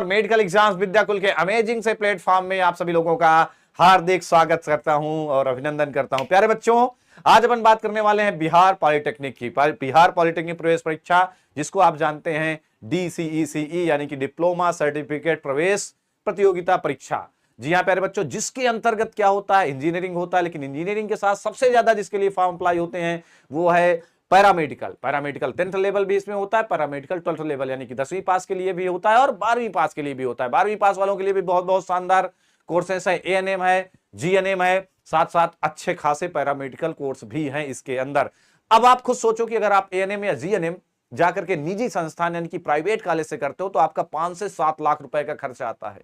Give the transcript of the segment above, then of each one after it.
Medical exams Vidyakul के amazing से platform में आप सभी लोगों का हार्दिक स्वागत करता हूं और अभिनंदन करता हूं। प्यारे बच्चों, आज अपन बात करने वाले हैं बिहार पॉलिटेक्निक की। बिहार पॉलिटेक्निक प्रवेश परीक्षा, जिसको आप जानते हैं DCECE यानी कि डिप्लोमा सर्टिफिकेट प्रवेश प्रतियोगिता परीक्षा। जी हाँ प्यारे बच्चों, जिसके अंतर्गत क्या होता है, इंजीनियरिंग होता है, लेकिन इंजीनियरिंग के साथ सबसे ज्यादा जिसके लिए फॉर्म अप्लाई होते हैं वो है पैरामेडिकल 10th लेवल भी इसमें होता है, पैरामेडिकल 12th लेवल यानी कि 10वीं पास के लिए भी होता है और 12वीं पास के लिए भी होता है। 12वीं पास वालों के लिए भी बहुत बहुत शानदार कोर्सेस है, ANM है, GNM है, साथ साथ अच्छे खासे पैरामेडिकल कोर्स भी हैं इसके अंदर। अब आप खुद सोचो कि अगर आप ANM या GNM जाकर के निजी संस्थान यानी कि प्राइवेट कॉलेज से करते हो तो आपका 5 से 7 लाख रुपए का खर्चा आता है,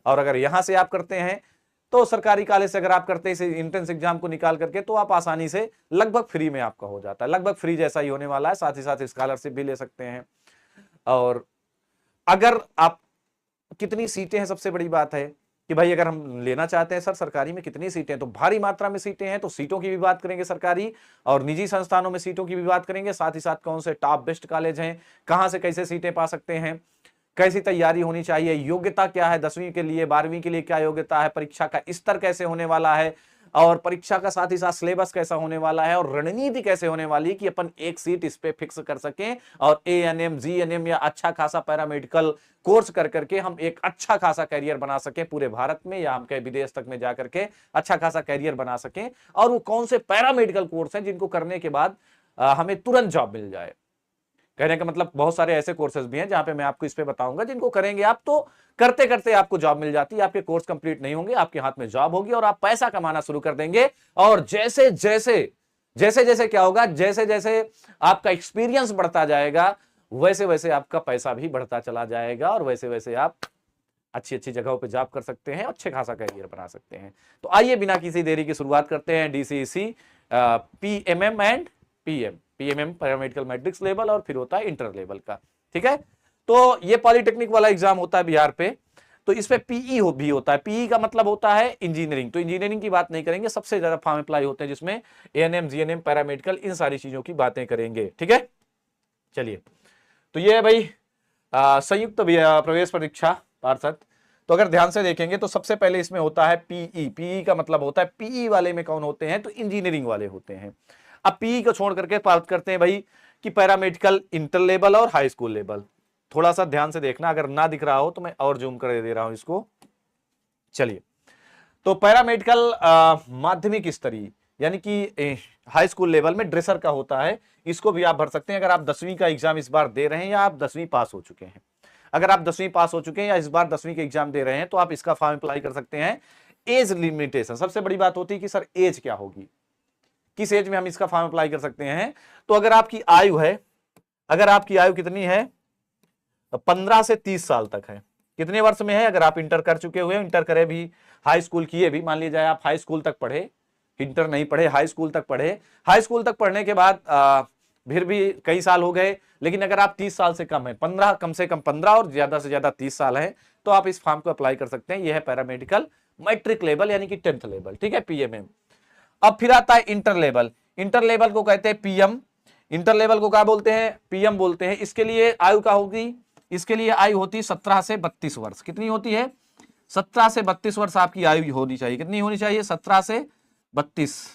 और अगर यहां से आप करते हैं तो सरकारी कॉलेज से अगर आप करते हैं एंट्रेंस एग्जाम को निकाल करके तो आप आसानी से लगभग फ्री में आपका हो जाता है, लगभग फ्री जैसा ही होने वाला है। साथ ही साथ स्कॉलरशिप भी ले सकते हैं। और अगर आप कितनी सीटें हैं, सबसे बड़ी बात है कि भाई अगर हम लेना चाहते हैं सर सरकारी में कितनी सीटें हैं, तो भारी मात्रा में सीटें हैं, तो सीटों की भी बात करेंगे सरकारी और निजी संस्थानों में सीटों की भी बात करेंगे। साथ ही साथ कौन से टॉप बेस्ट कॉलेज हैं, कहां से कैसे सीटें पा सकते हैं, कैसी तैयारी होनी चाहिए, योग्यता क्या है 10वीं के लिए, 12वीं के लिए क्या योग्यता है, परीक्षा का स्तर कैसे होने वाला है और परीक्षा का साथ ही साथ सिलेबस कैसा होने वाला है और रणनीति कैसे होने वाली है कि अपन एक सीट इस पे फिक्स कर सकें और ANM GNM या अच्छा खासा पैरामेडिकल कोर्स कर करके हम एक अच्छा खासा कैरियर बना सकें पूरे भारत में या हम कहीं विदेश तक में जाकर के अच्छा खासा कैरियर बना सकें। और वो कौन से पैरामेडिकल कोर्स हैं जिनको करने के बाद हमें तुरंत जॉब मिल जाए। कहने का मतलब बहुत सारे ऐसे कोर्सेज भी हैं जहां पे मैं आपको इस पे बताऊंगा जिनको करेंगे आप तो करते करते आपको जॉब मिल जाती है, आपके कोर्स कंप्लीट नहीं होंगे, आपके हाथ में जॉब होगी और आप पैसा कमाना शुरू कर देंगे। और जैसे जैसे क्या होगा, जैसे जैसे आपका एक्सपीरियंस बढ़ता जाएगा वैसे वैसे आपका पैसा भी बढ़ता चला जाएगा और वैसे वैसे आप अच्छी अच्छी जगहों पे जॉब कर सकते हैं, अच्छे खासा कैरियर बना सकते हैं। तो आइए बिना किसी देरी की शुरुआत करते हैं DCEC PMM and PMM paramedical matrix level और फिर होता है इंटर लेवल का। ठीक है, तो ये पॉलिटेक्निक वाला एग्जाम होता है बिहार पे, तो इस पे PE भी होता है। PE का मतलब होता है इंजीनियरिंग, तो इंजीनियरिंग की बात नहीं करेंगे, सबसे ज्यादा फॉर्म अप्लाई होते हैं जिसमें ANM GNM पैरामेडिकल इन सारी चीजों की बातें करेंगे। ठीक है, चलिए, तो ये है भाई संयुक्त प्रवेश परीक्षा पार्षद। तो अगर ध्यान से देखेंगे तो सबसे पहले इसमें होता है PE का मतलब होता है PE वाले में कौन होते हैं, तो इंजीनियरिंग वाले होते हैं। अब PE को छोड़ करके बात करते हैं भाई कि पैरामेडिकल इंटर लेवल और हाई स्कूल लेवल। थोड़ा सा ध्यान से देखना, अगर ना दिख रहा हो तो मैं और जूम कर दे रहा हूं इसको। चलिए, तो पैरामेडिकल माध्यमिक स्तरीय यानी कि हाई स्कूल लेवल में ड्रेसर का होता है, इसको भी आप भर सकते हैं अगर आप 10वीं का एग्जाम इस बार दे रहे हैं या आप 10वीं पास हो चुके हैं। अगर आप 10वीं पास हो चुके हैं या इस बार 10वीं के एग्जाम दे रहे हैं तो आप इसका फॉर्म अप्लाई कर सकते हैं। एज लिमिटेशन, सबसे बड़ी बात होती है कि सर एज क्या होगी, किस एज में हम इसका फॉर्म अप्लाई कर सकते हैं। तो अगर आपकी आयु है, अगर आपकी आयु कितनी है 15 से 30 साल तक है, कितने वर्ष में है, अगर आप इंटर कर चुके हुए, इंटर करे भी, हाई स्कूल किए भी, मान लीजिए आप हाई स्कूल तक पढ़े, इंटर नहीं पढ़े, हाई स्कूल तक पढ़े, हाई स्कूल तक पढ़ने के बाद फिर भी कई साल हो गए, लेकिन अगर आप 30 साल से कम है, 15 कम से कम 15 और ज्यादा से ज्यादा 30 साल है तो आप इस फॉर्म को अप्लाई कर सकते हैं। यह है पैरामेडिकल मैट्रिक लेवल यानी कि 10th लेवल। ठीक है, PMM। अब फिर आता है इंटर लेवल। इंटर लेवल को कहते हैं PM, इंटर लेवल को क्या बोलते हैं, PM बोलते हैं। इसके लिए आयु क्या होगी, इसके लिए आयु होती है 17 से 32 वर्ष। कितनी होती है, 17 से 32 वर्ष आपकी आयु होनी चाहिए। कितनी होनी चाहिए, 17 से 32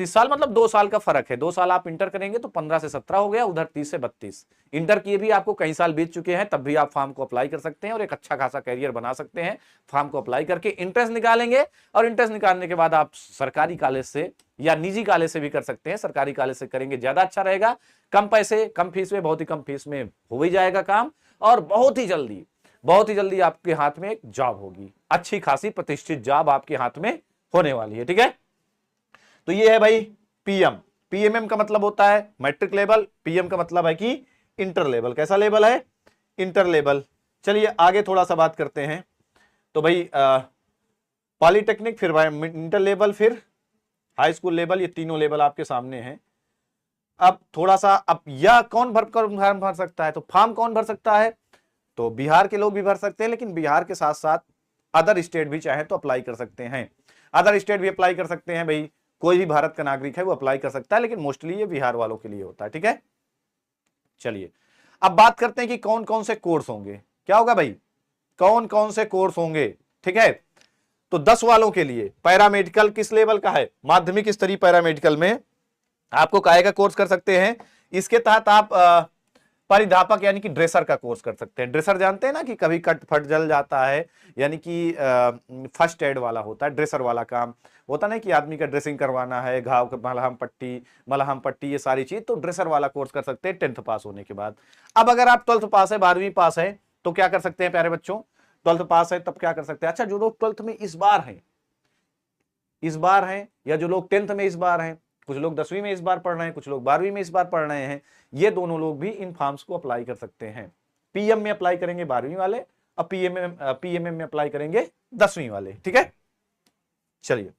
साल, मतलब 2 साल का फर्क है। 2 साल आप इंटर करेंगे तो 15 से 17 हो गया, उधर 30 से 32। इंटर किए भी आपको कई साल बीत चुके हैं तब भी आप फॉर्म को अप्लाई कर सकते हैं और एक अच्छा खासा कैरियर बना सकते हैं। फॉर्म को अप्लाई करके इंट्रेंस निकालेंगे और इंट्रेंस निकालने के बाद आप सरकारी कॉलेज से या निजी कॉलेज से भी कर सकते हैं। सरकारी कॉलेज से करेंगे ज्यादा अच्छा रहेगा, कम पैसे कम फीस में, बहुत ही कम फीस में हो ही जाएगा काम और बहुत ही जल्दी आपके हाथ में एक जॉब होगी, अच्छी खासी प्रतिष्ठित जॉब आपके हाथ में होने वाली है। ठीक है, तो ये है भाई PM। PMM का मतलब होता है मैट्रिक लेवल, PM का मतलब है कि इंटर लेवल। कैसा लेवल है, इंटर लेवल। चलिए आगे थोड़ा सा बात करते हैं। तो भाई पॉलिटेक्निक, फिर इंटर लेवल, फिर हाई स्कूल लेवल, ये तीनों लेवल आपके सामने हैं। अब थोड़ा सा, अब यह कौन फॉर्म भर सकता है, तो फॉर्म कौन भर सकता है, तो बिहार के लोग भी भर सकते हैं, लेकिन बिहार के साथ साथ अदर स्टेट भी चाहे तो अप्लाई कर सकते हैं। अदर स्टेट भी अप्लाई कर सकते हैं भाई, कोई भी भारत का नागरिक है वो अप्लाई कर सकता है, लेकिन मोस्टली ये बिहार वालों के लिए होता है। ठीक है, चलिए अब बात करते हैं कि कौन कौन से कोर्स होंगे। क्या होगा भाई, कौन कौन से कोर्स होंगे, ठीक है। तो 10 वालों के लिए पैरामेडिकल किस लेवल का है, माध्यमिक स्तरीय पैरामेडिकल में आपको काहे का कोर्स कर सकते हैं। इसके तहत आप परिधापक यानी कि ड्रेसर का कोर्स कर सकते हैं। ड्रेसर जानते हैं ना कि कभी कट फट जल जाता है, यानी कि फर्स्ट एड वाला होता है, ड्रेसर वाला काम होता ना कि आदमी का ड्रेसिंग करवाना है, घाव का मलहम पट्टी ये सारी चीज, तो ड्रेसर वाला कोर्स कर सकते हैं 10th पास होने के बाद। अब अगर आप 12th पास है, 12वीं पास है, तो क्या कर सकते हैं प्यारे बच्चों, 12th पास है तब क्या कर सकते हैं। अच्छा, जो लोग 12th में इस बार हैं या जो लोग 10th में इस बार हैं, कुछ लोग 10वीं में इस बार पढ़ रहे हैं, कुछ लोग 12वीं में इस बार पढ़ रहे हैं, ये दोनों लोग भी इन फॉर्म्स को अप्लाई कर सकते हैं। पीएम में अप्लाई करेंगे 12वीं वाले, और पीएमएम में अप्लाई करेंगे 10वीं वाले, ठीक है। चलिए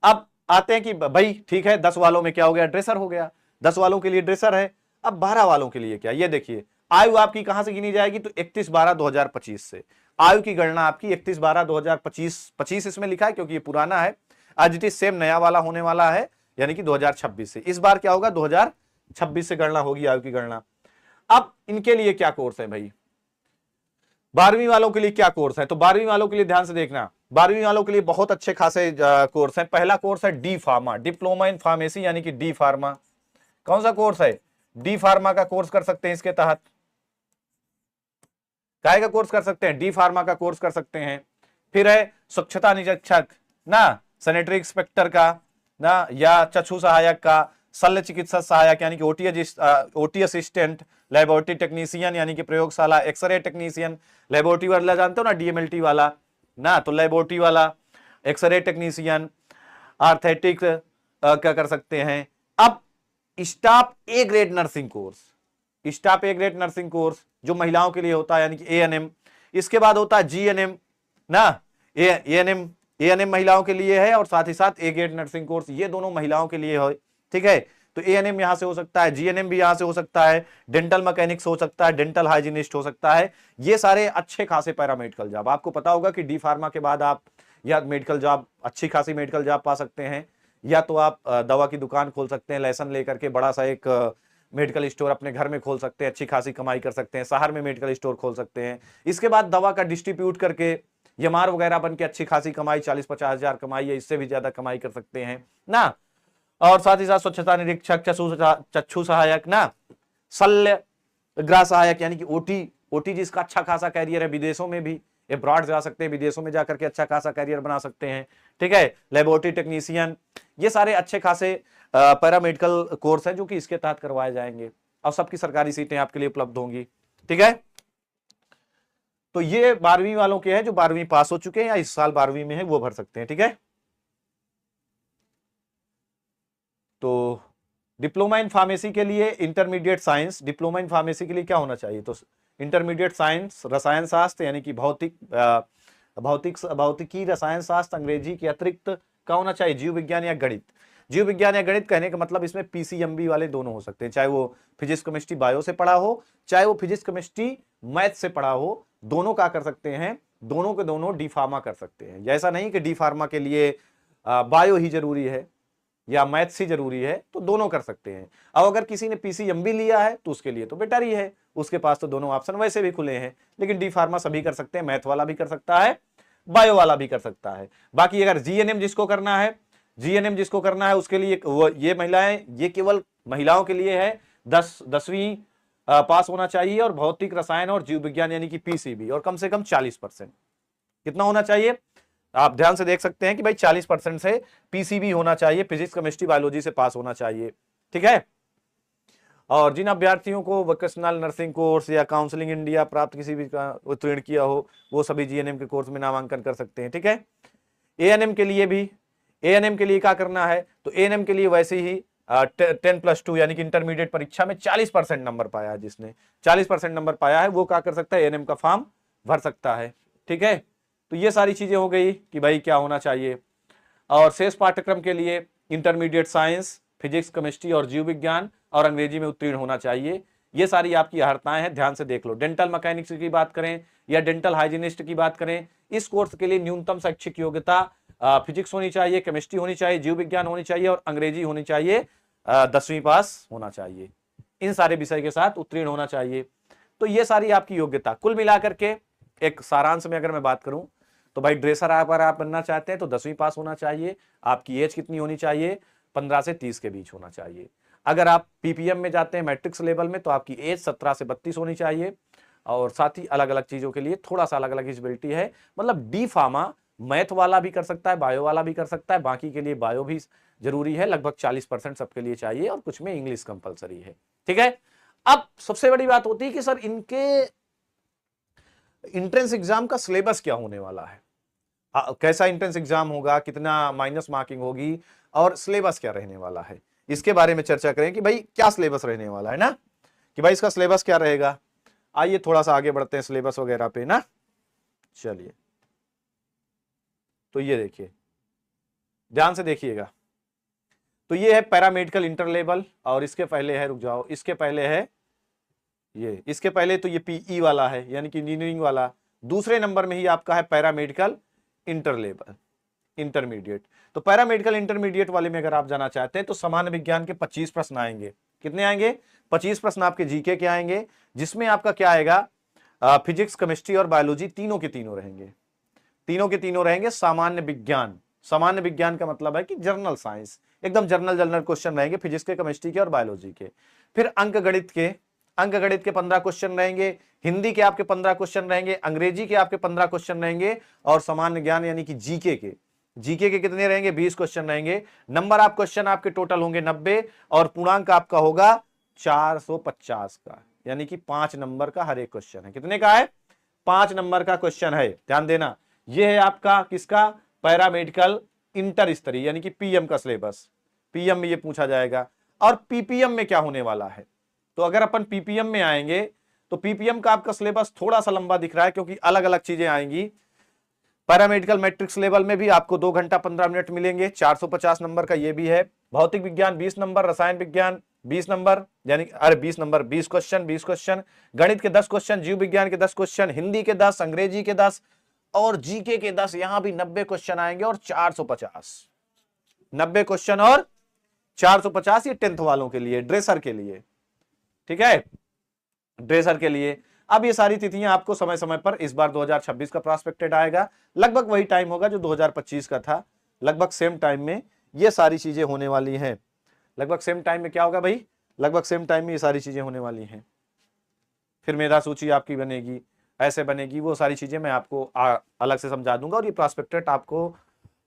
अब आते हैं कि भाई ठीक है, 10 वालों में क्या हो गया, ड्रेसर हो गया, 10 वालों के लिए ड्रेसर है। अब 12 वालों के लिए क्या, ये देखिए आयु आपकी कहां से गिनी जाएगी, तो 31/12/2025 से आयु की गणना आपकी 31/12/2025 इसमें लिखा है क्योंकि ये पुराना है, आज इट इज सेम नया वाला होने वाला है, यानी कि 2026 से। इस बार क्या होगा, 2026 से गणना होगी आयु की गणना। अब इनके लिए क्या कोर्स है भाई, 12वीं वालों के लिए क्या कोर्स है, तो 12वीं वालों के लिए ध्यान से देखना, 12वीं वालों के लिए बहुत अच्छे खासे कोर्स हैं। पहला कोर्स है D pharma, diploma in pharmacy यानी कि डी फार्मा। कौन सा कोर्स है, डी फार्मा का कोर्स कर सकते हैं। इसके तहत काय का कोर्स कर सकते हैं, डी फार्मा का कोर्स कर सकते हैं। फिर है स्वच्छता निरीक्षक ना, सैनिटरी इंस्पेक्टर का ना, या चक्षु सहायक का, शल्य चिकित्सा सहायक यानी कि ओटी असिस्टेंट, लेबोरेटरी टेक्नीशियन यानी कि प्रयोगशाला, एक्सरे टेक्नीशियन, लेबोरेटरी वाला जानते हो ना, डीएमएलटी वाला ना, तो लेबोरेटरी वाला, एक्सरे टेक्नीशियन, आर्थेटिक क्या कर सकते हैं। अब staff A grade nursing course, staff A grade nursing course जो महिलाओं के लिए होता है यानी कि एएनएम। इसके बाद होता है जीएनएम ना, एएनएम महिलाओं के लिए है, और साथ ही साथ ए ग्रेड नर्सिंग कोर्स, ये दोनों महिलाओं के लिए है, ठीक है। तो एएनएम यहां से हो सकता है, जीएनएम भी यहां से हो सकता है, डेंटल मैकेनिक्स हो सकता है, डेंटल हाइजीनिस्ट हो सकता है। ये सारे अच्छे खासे पैरामेडिकल जॉब, आपको पता होगा कि डी फार्मा के बाद आप या मेडिकल जॉब, अच्छी खासी मेडिकल जॉब पा सकते हैं, या तो आप दवा की दुकान खोल सकते हैं, लाइसेंस लेकर के बड़ा सा एक मेडिकल स्टोर अपने घर में खोल सकते हैं, अच्छी खासी कमाई कर सकते हैं, शहर में मेडिकल स्टोर खोल सकते हैं। इसके बाद दवा का डिस्ट्रीब्यूट करके यमार वगैरह बन के अच्छी खासी कमाई, 40-50 हजार कमाई या इससे भी ज्यादा कमाई कर सकते हैं ना। और साथ ही साथ स्वच्छता निरीक्षक, चक्षु सहायक ना, शल्य ग्राह सहायक यानी कि ओटी जिसका अच्छा खासा कैरियर है, विदेशों में भी अब्रॉड जा सकते हैं, विदेशों में जाकर के अच्छा खासा कैरियर बना सकते हैं, ठीक है। लेबोरेटरी टेक्नीशियन, ये सारे अच्छे खासे पैरामेडिकल कोर्स हैं जो कि इसके तहत करवाए जाएंगे, और सबकी सरकारी सीटें आपके लिए उपलब्ध होंगी, ठीक है। तो ये 12वीं वालों के हैं जो 12वीं पास हो चुके हैं या इस साल 12वीं में है, वो भर सकते हैं, ठीक है। तो डिप्लोमा इन फार्मेसी के लिए intermediate science, diploma in pharmacy के लिए क्या होना चाहिए, तो इंटरमीडिएट साइंस, रसायन शास्त्र यानी कि भौतिकी, रसायन शास्त्र, अंग्रेजी के अतिरिक्त क्या होना चाहिए, जीव विज्ञान या गणित। जीव विज्ञान या गणित कहने का मतलब इसमें पीसीएमबी वाले दोनों हो सकते हैं, चाहे वो फिजिक्स केमिस्ट्री बायो से पढ़ा हो, चाहे वो फिजिक्स केमिस्ट्री मैथ से पढ़ा हो, दोनों क्या कर सकते हैं, दोनों के दोनों डी फार्मा कर सकते हैं। ऐसा नहीं कि डी फार्मा के लिए बायो ही जरूरी है या मैथ्स ही जरूरी है, तो दोनों कर सकते हैं। अब अगर किसी ने पीसीएमबी लिया है तो उसके लिए तो बेटर ही है, उसके पास तो दोनों ऑप्शन वैसे भी खुले हैं, लेकिन डी फार्मा सभी कर सकते हैं, मैथ वाला भी कर सकता है, बायो वाला भी कर सकता है। बाकी अगर जीएनएम जिसको करना है, जीएनएम जिसको करना है उसके लिए ये महिलाएं, ये केवल महिलाओं के लिए है, 10वीं पास होना चाहिए, और भौतिक, रसायन और जीव विज्ञान यानी कि पीसीबी, और कम से कम 40%। कितना होना चाहिए, आप ध्यान से देख सकते हैं कि भाई 40% से पीसीबी होना चाहिए, फिजिक्स केमिस्ट्री बायोलॉजी से पास होना चाहिए, ठीक है। और जिन अभ्यर्थियों को वोकेशनल नर्सिंग कोर्स या काउंसलिंग इंडिया प्राप्त किसी भी का उत्तीर्ण किया हो, वो सभी जीएनएम के कोर्स में नामांकन कर सकते हैं, ठीक है। एएनएम के लिए भी, एएनएम के लिए क्या करना है, तो एएनएम के लिए वैसे ही 10+2 यानी कि इंटरमीडिएट परीक्षा में 40% नंबर पाया है, जिसने 40% नंबर पाया है वो क्या कर सकता है, एएनएम का फॉर्म भर सकता है, ठीक है। तो ये सारी चीजें हो गई कि भाई क्या होना चाहिए। और शेष पाठ्यक्रम के लिए इंटरमीडिएट साइंस, फिजिक्स, केमिस्ट्री और जीव विज्ञान और अंग्रेजी में उत्तीर्ण होना चाहिए। ये सारी आपकी अर्हताएं हैं, ध्यान से देख लो। डेंटल मैकेनिक्स की बात करें या डेंटल हाइजीनिस्ट की बात करें, इस कोर्स के लिए न्यूनतम शैक्षिक योग्यता फिजिक्स होनी चाहिए, केमिस्ट्री होनी चाहिए, जीव विज्ञान होनी चाहिए और अंग्रेजी होनी चाहिए, 10वीं पास होना चाहिए। इन सारे विषय के साथ उत्तीर्ण होना चाहिए। तो ये सारी आपकी योग्यता कुल मिलाकर के एक सारांश में अगर मैं बात करूं तो भाई ड्रेसर अगर आप बनना चाहते हैं तो 10वीं पास होना चाहिए। आपकी एज कितनी होनी चाहिए? 15 से 30 के बीच होना चाहिए। अगर आप पीपीएम में जाते हैं मैट्रिक्स लेवल में तो आपकी एज 17 से 32 होनी चाहिए। और साथ ही अलग अलग चीजों के लिए थोड़ा सा अलग अलग एलिजिबिलिटी है। मतलब डी फार्मा मैथ वाला भी कर सकता है, बायो वाला भी कर सकता है, बाकी के लिए बायो भी जरूरी है, लगभग 40% सबके लिए चाहिए और कुछ में इंग्लिश कंपलसरी है। ठीक है। अब सबसे बड़ी बात होती है कि सर इनके एंट्रेंस एग्जाम का सिलेबस क्या होने वाला है, कैसा एंट्रेंस एग्जाम होगा, कितना माइनस मार्किंग होगी और सिलेबस क्या रहने वाला है, इसके बारे में चर्चा करें कि भाई क्या सिलेबस रहने वाला है ना, कि भाई इसका सिलेबस क्या रहेगा। आइए थोड़ा सा आगे बढ़ते हैं सिलेबस वगैरह पे ना। चलिए तो ये देखिए, ध्यान से देखिएगा। तो ये है पैरामेडिकल इंटर लेवल और इसके पहले है, रुक जाओ, इसके पहले है ये, इसके पहले तो ये पीई वाला है यानी कि इंजीनियरिंग वाला। दूसरे नंबर में ही आपका है पैरामेडिकल इंटर लेवल इंटरमीडिएट। तो पैरामेडिकल इंटरमीडिएट वाले में अगर आप जाना चाहते हैं तो सामान्य विज्ञान के 25 प्रश्न आएंगे। कितने आएंगे? 25 प्रश्न आपके जीके के आएंगे, जिसमें आपका क्या आएगा, फिजिक्स, केमिस्ट्री और बायोलॉजी तीनों के तीनों रहेंगे। तीनों के तीनों रहेंगे सामान्य विज्ञान। सामान्य विज्ञान का मतलब है कि जर्नल साइंस, एकदम जर्नल क्वेश्चन रहेंगे फिजिक्स के, केमिस्ट्री के और बायोलॉजी के। फिर अंक गणित के 15 क्वेश्चन रहेंगे, हिंदी के आपके 15 क्वेश्चन रहेंगे, अंग्रेजी के आपके 15 क्वेश्चन रहेंगे और सामान्य ज्ञान यानी कि जीके के कितने रहेंगे? 20 क्वेश्चन रहेंगे। नंबर आप क्वेश्चन आपके टोटल होंगे 90 और पूर्णांक आपका होगा 450 का, यानी कि 5 नंबर का हर एक क्वेश्चन है। कितने का है? 5 नंबर का क्वेश्चन है। ध्यान देना, यह है आपका किसका? पैरामेडिकल इंटर स्तरीय यानी कि पीएम का सिलेबस। पीएम में ये पूछा जाएगा। और पीपीएम में क्या होने वाला है, तो अगर अपन पीपीएम में आएंगे तो पीपीएम का आपका सिलेबस थोड़ा सा लंबा दिख रहा है क्योंकि अलग अलग चीजें आएंगी। पैरामेडिकल मैट्रिक्स लेवल में भी आपको 2 घंटा 15 मिनट मिलेंगे, 450 नंबर का ये भी है। भौतिक विज्ञान 20 नंबर, रसायन विज्ञान 20 नंबर, यानी 20 नंबर 20 क्वेश्चन, गणित के 10 क्वेश्चन, जीव विज्ञान के 10 क्वेश्चन, हिंदी के 10, अंग्रेजी के 10 और जीके के 10। यहां भी 90 क्वेश्चन आएंगे और 450, 90 क्वेश्चन और 450। ये 10th वालों के लिए, ड्रेसर के लिए, ठीक है, ड्रेसर के लिए। अब ये सारी तिथियां आपको समय समय पर, इस बार 2026 का प्रॉस्पेक्टेड आएगा, लगभग वही टाइम होगा जो 2025 का था, लगभग सेम टाइम में ये सारी चीजें होने वाली हैं। लगभग सेम टाइम में क्या होगा भाई? लगभग सेम टाइम में ये सारी चीजें होने वाली हैं। फिर मेधा सूची आपकी बनेगी, ऐसे बनेगी, वो सारी चीजें मैं आपको अलग से समझा दूंगा। और ये प्रॉस्पेक्टेड आपको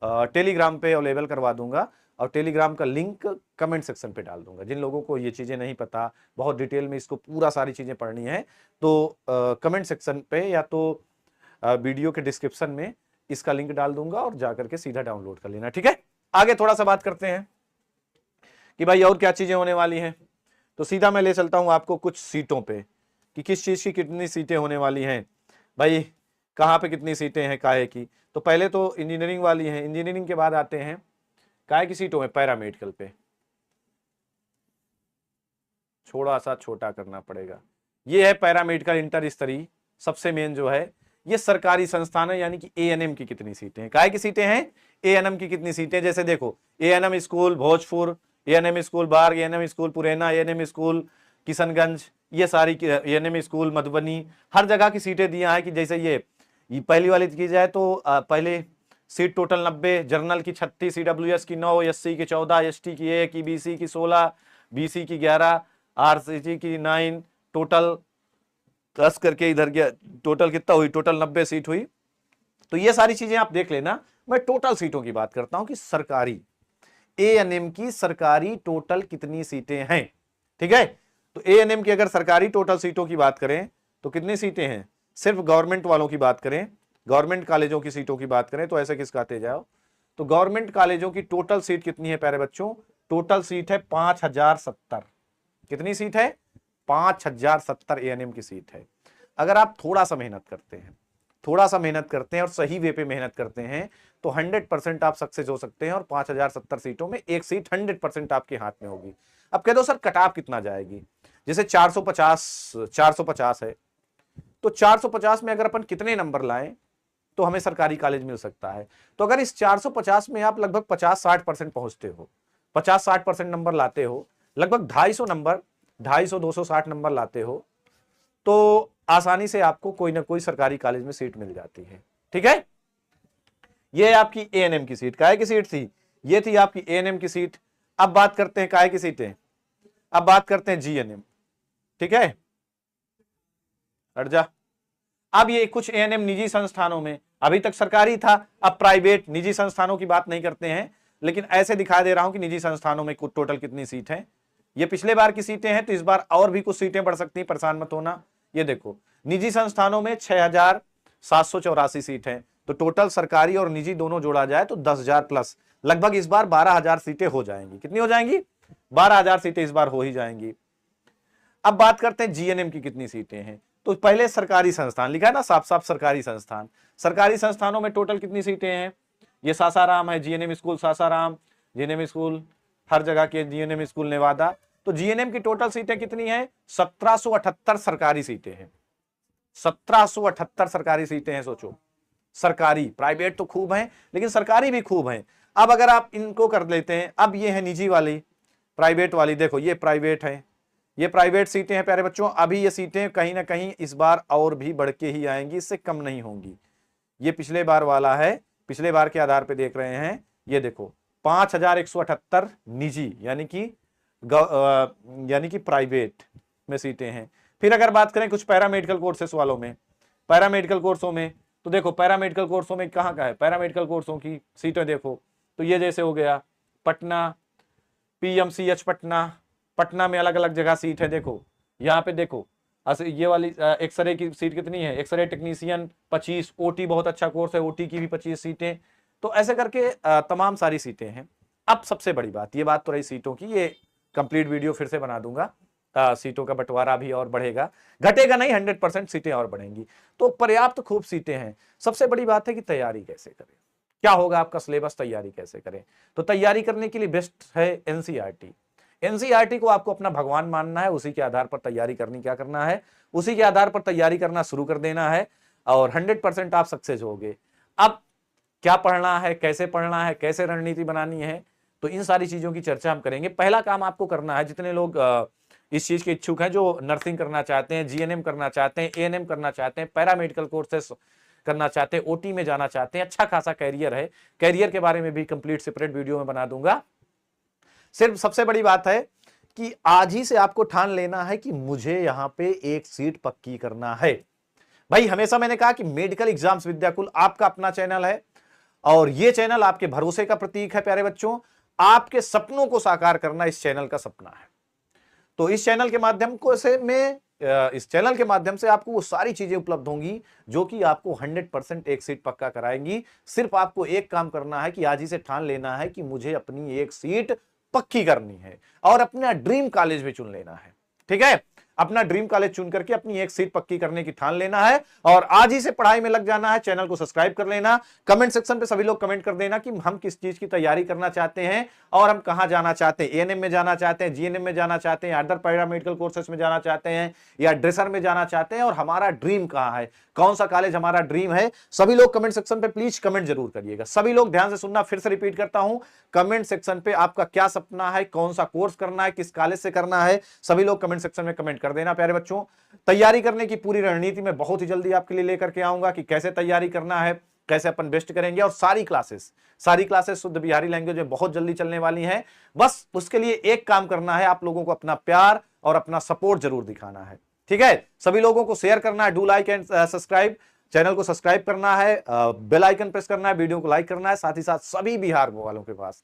टेलीग्राम पे अवेलेबल करवा दूंगा और टेलीग्राम का लिंक कमेंट सेक्शन पे डाल दूंगा। जिन लोगों को ये चीजें नहीं पता, बहुत डिटेल में इसको पूरा सारी चीजें पढ़नी है, तो कमेंट सेक्शन पे या तो वीडियो के डिस्क्रिप्शन में इसका लिंक डाल दूंगा और जाकर के सीधा डाउनलोड कर लेना। ठीक है, आगे थोड़ा सा बात करते हैं कि भाई और क्या चीजें होने वाली हैं। तो सीधा मैं ले चलता हूं आपको कुछ सीटों पे कि किस चीज की कितनी सीटें होने वाली हैं, भाई कहाँ पे कितनी सीटें हैं काहे की। तो पहले तो इंजीनियरिंग वाली हैं, इंजीनियरिंग के बाद आते हैं काहे की सीटों में, पैरामेडिकल पे। थोड़ा सा छोटा करना पड़ेगा। ये है पैरामेडिकल इंटर स्तरीय, सबसे मेन जो है ये सरकारी संस्थान है, यानी कि एएनएम की कितनी सीटें हैं, काहे की सीटें हैं, एएनएम की कितनी सीटें। जैसे देखो, ANM school Bhojpur, ANM school Barg, ANM school Puraina, ANM school Kishanganj, ये सारी एएनएम स्कूल मधुबनी, हर जगह की सीटें दिया है। कि जैसे ये पहली वाली की जाए तो पहले सीट टोटल 90, जर्नल की 36, सीडब्ल्यूएस की 9, एससी की 14, एसटी की 1, ईबीसी की 16, बीसी की 11, आरसीसी की 9, टोटल 10 करके इधर गया, टोटल कितना हुई, टोटल 90 सीट हुई। तो ये सारी चीजें आप देख लेना। मैं टोटल सीटों की बात करता हूं कि सरकारी एएनएम की सरकारी टोटल कितनी सीटें हैं। ठीक है, तो एएनएम की अगर सरकारी टोटल सीटों की बात करें तो कितनी सीटें हैं, सिर्फ गवर्नमेंट वालों की बात करें, गवर्नमेंट कॉलेजों की सीटों की बात करें तो ऐसे किस कहते जाओ, तो गवर्नमेंट कॉलेजों की टोटल सीट कितनी है प्यारे बच्चों, टोटल सीट है 5070। कितनी सीट है, 5070 एएनएम की सीट है। अगर आप थोड़ा सा मेहनत करते हैं, थोड़ा सा मेहनत करते हैं और सही वे पे मेहनत करते हैं तो 100% आप सक्सेस हो सकते हैं और 5070 सीटों में एक सीट 100% आपके हाथ में होगी। अब कह दो सर कट ऑफ कितना जाएगी, जैसे 450 है, तो 450 में अगर अपन कितने नंबर लाएं तो हमें सरकारी कॉलेज मिल सकता है। तो अगर इस 450 में आप लगभग 50-60% पहुंचते हो, 50-60% नंबर लाते हो, लगभग 250 नंबर, 250-260 नंबर लाते हो, तो आसानी से आपको कोई ना कोई सरकारी कॉलेज में सीट मिल जाती है। ठीक है, ये आपकी एएनएम की सीट, काहे की सीट थी, ये थी आपकी एएनएम की सीट। अब बात करते हैं काहे की सीटें, अब बात करते हैं जीएनएम। ठीक है, हट जा। अब ये कुछ एएनएम निजी संस्थानों में, अभी तक सरकारी था, अब प्राइवेट निजी संस्थानों की बात नहीं करते हैं, लेकिन ऐसे दिखा दे रहा हूं कि निजी संस्थानों में टोटल कितनी सीट है। ये पिछले बार की सीटें हैं, तो इस बार और भी कुछ सीटें बढ़ सकती हैं, परेशान मत होना। ये देखो, निजी संस्थानों में 6,784 सीट है, तो टोटल सरकारी और निजी दोनों जोड़ा जाए तो 10,000 प्लस, लगभग इस बार 12,000 सीटें हो जाएंगी। कितनी हो जाएंगी, 12,000 सीटें इस बार हो ही जाएंगी। अब बात करते हैं जीएनएम की कितनी सीटें हैं। तो पहले सरकारी संस्थान लिखा है ना, साफ साफ सरकारी संस्थान, सरकारी संस्थानों में टोटल कितनी सीटें हैं, ये सासाराम है, GNM school Sasaram, GNM school हर जगह के, जीएनएम स्कूल नेवादा। तो जीएनएम की टोटल सीटें कितनी हैं, 1778 सरकारी सीटें हैं, 1778 सरकारी सीटें हैं। सोचो, सरकारी, प्राइवेट तो खूब हैं लेकिन सरकारी भी खूब हैं। अब अगर आप इनको कर लेते हैं, अब ये है निजी वाली, प्राइवेट वाली, देखो ये प्राइवेट है, ये प्राइवेट सीटें हैं प्यारे बच्चों। अभी ये सीटें कहीं ना कहीं इस बार और भी बढ़ के ही आएंगी, इससे कम नहीं होंगी। ये पिछले बार वाला है, पिछले बार के आधार पे देख रहे हैं, ये देखो 5,178 निजी यानी कि प्राइवेट में सीटें हैं। फिर अगर बात करें कुछ पैरामेडिकल कोर्सेस वालों में, पैरामेडिकल कोर्सों में, तो देखो पैरामेडिकल कोर्सों में कहाँ का है, पैरामेडिकल कोर्सों की सीटें देखो, तो ये जैसे हो गया पटना, पीएमसीएच पटना, पटना में अलग अलग जगह सीट है। देखो यहाँ पे देखो, ये वाली एक्सरे की सीट कितनी है, एक्सरे टेक्नीशियन 25, ओटी बहुत अच्छा कोर्स है, ओटी की भी 25 सीटें। तो ऐसे करके तमाम सारी सीटें हैं। अब सबसे बड़ी बात, ये बात तो रही सीटों की, ये कंप्लीट वीडियो फिर से बना दूंगा, सीटों का बंटवारा भी और बढ़ेगा, घटेगा नहीं, 100% सीटें और बढ़ेंगी। तो पर्याप्त खूब सीटें हैं। सबसे बड़ी बात है कि तैयारी कैसे करें, क्या होगा आपका सिलेबस, तैयारी कैसे करें। तो तैयारी करने के लिए बेस्ट है एनसीईआरटी। एनसीईआरटी को आपको अपना भगवान मानना है, उसी के आधार पर तैयारी करनी, क्या करना है, उसी के आधार पर तैयारी करना शुरू कर देना है और 100% आप सक्सेस होगे। अब क्या पढ़ना है, कैसे पढ़ना है, कैसे रणनीति बनानी है, तो इन सारी चीजों की चर्चा हम करेंगे। पहला काम आपको करना है, जितने लोग इस चीज के इच्छुक हैं, जो नर्सिंग करना चाहते हैं, जीएनएम करना चाहते हैं, एएनएम करना चाहते हैं, पैरामेडिकल कोर्सेस करना चाहते हैं, ओटी में जाना चाहते हैं, अच्छा खासा कैरियर है, कैरियर के बारे में भी कंप्लीट सेपरेट वीडियो में बना दूंगा। सिर्फ सबसे बड़ी बात है कि आज ही से आपको ठान लेना है कि मुझे यहां पे एक सीट पक्की करना है। भाई हमेशा मैंने कहा कि मेडिकल एग्जाम्स विद्याकुल आपका अपना चैनल है और यह चैनल आपके भरोसे का प्रतीक है। प्यारे बच्चों, आपके सपनों को साकार करना इस चैनल का सपना है। तो इस चैनल के माध्यम इस चैनल के माध्यम से आपको वो सारी चीजें उपलब्ध होंगी जो कि आपको 100% एक सीट पक्का कराएंगी। सिर्फ आपको एक काम करना है कि आज ही से ठान लेना है कि मुझे अपनी एक सीट पक्की करनी है और अपना ड्रीम कॉलेज भी चुन लेना है। ठीक है, अपना ड्रीम कॉलेज चुन करके अपनी एक सीट पक्की करने की ठान लेना है और आज ही से पढ़ाई में लग जाना है। चैनल को सब्सक्राइब कर लेना। कमेंट सेक्शन पे सभी लोग कमेंट कर देना कि हम किस चीज की तैयारी करना चाहते हैं और हम कहां जाना चाहते हैं, एएनएम में जाना चाहते हैं, जीएनएम में जाना चाहते हैं, अदर पैरामेडिकल कोर्सेज में जाना चाहते हैं या ड्रेसर में जाना चाहते हैं और हमारा ड्रीम कहां है, कौन सा कॉलेज हमारा ड्रीम है। सभी लोग कमेंट सेक्शन पे प्लीज कमेंट जरूर करिएगा। सभी लोग ध्यान से सुनना, फिर से रिपीट करता हूं, कमेंट सेक्शन पे आपका क्या सपना है, कौन सा कोर्स करना है, किस कॉलेज से करना है, सभी लोग कमेंट सेक्शन में कमेंट कर देना। प्यारे बच्चों, तैयारी करने की पूरी रणनीति मैं बहुत ही जल्दी आपके लिए लेकर के आऊंगा कि कैसे तैयारी करना है, कैसे अपन बेस्ट करेंगे और सारी क्लासेस शुद्ध बिहारी लैंग्वेज में बहुत जल्दी चलने वाली हैं। बस उसके लिए एक काम करना है, आप लोगों को अपना प्यार और अपना सपोर्ट जरूर दिखाना है। ठीक है, सभी लोगों को शेयर करना है, do like and subscribe, channel को सब्सक्राइब करना है, बेल आइकन प्रेस करना है, वीडियो को लाइक करना है, साथ ही साथ सभी बिहार वालों के पास,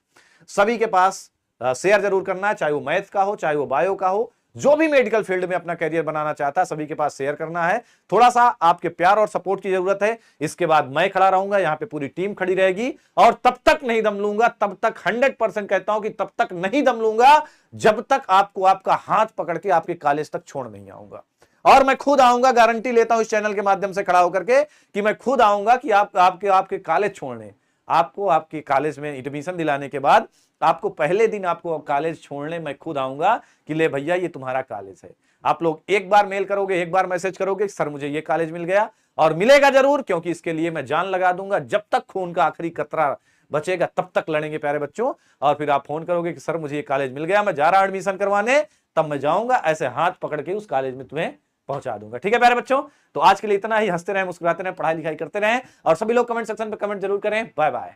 सभी के पास शेयर जरूर करना है, चाहे वो मैथ का हो, चाहे वो बायो का हो, जो भी मेडिकल फील्ड में अपना करियर बनाना चाहता है सभी के पास शेयर करना है। थोड़ा सा आपके प्यार और सपोर्ट की जरूरत है। इसके बाद मैं खड़ा रहूंगा, यहां पे पूरी टीम खड़ी रहेगी और तब तक नहीं दम लूंगा, तब तक 100% कहता हूं कि तब तक नहीं दम लूंगा जब तक आपको आपका हाथ पकड़ के आपके कॉलेज तक छोड़ नहीं आऊंगा। और मैं खुद आऊंगा, गारंटी लेता हूं इस चैनल के माध्यम से खड़ा होकर के कि मैं खुद आऊंगा कि आपके कॉलेज छोड़ने, आपको आपके कॉलेज में एडमिशन दिलाने के बाद आपको पहले दिन आपको कॉलेज छोड़ने मैं खुद आऊंगा कि ले भैया ये तुम्हारा कॉलेज है। आप लोग एक बार मेल करोगे, एक बार मैसेज करोगे सर मुझे ये कॉलेज मिल गया, और मिलेगा जरूर, क्योंकि इसके लिए मैं जान लगा दूंगा। जब तक खून का आखिरी कतरा बचेगा तब तक लड़ेंगे प्यारे बच्चों। और फिर आप फोन करोगे कि सर मुझे ये कॉलेज मिल गया, मैं जा रहा हूं एडमिशन करवाने, तब मैं जाऊंगा, ऐसे हाथ पकड़ के उस कॉलेज में तुम्हें पहुंचा दूंगा। ठीक है प्यारे बच्चों, तो आज के लिए इतना ही। हंसते रहें, मुस्कुराते रहें, पढ़ाई लिखाई करते रहें और सभी लोग कमेंट सेक्शन पे कमेंट जरूर करें। Bye bye.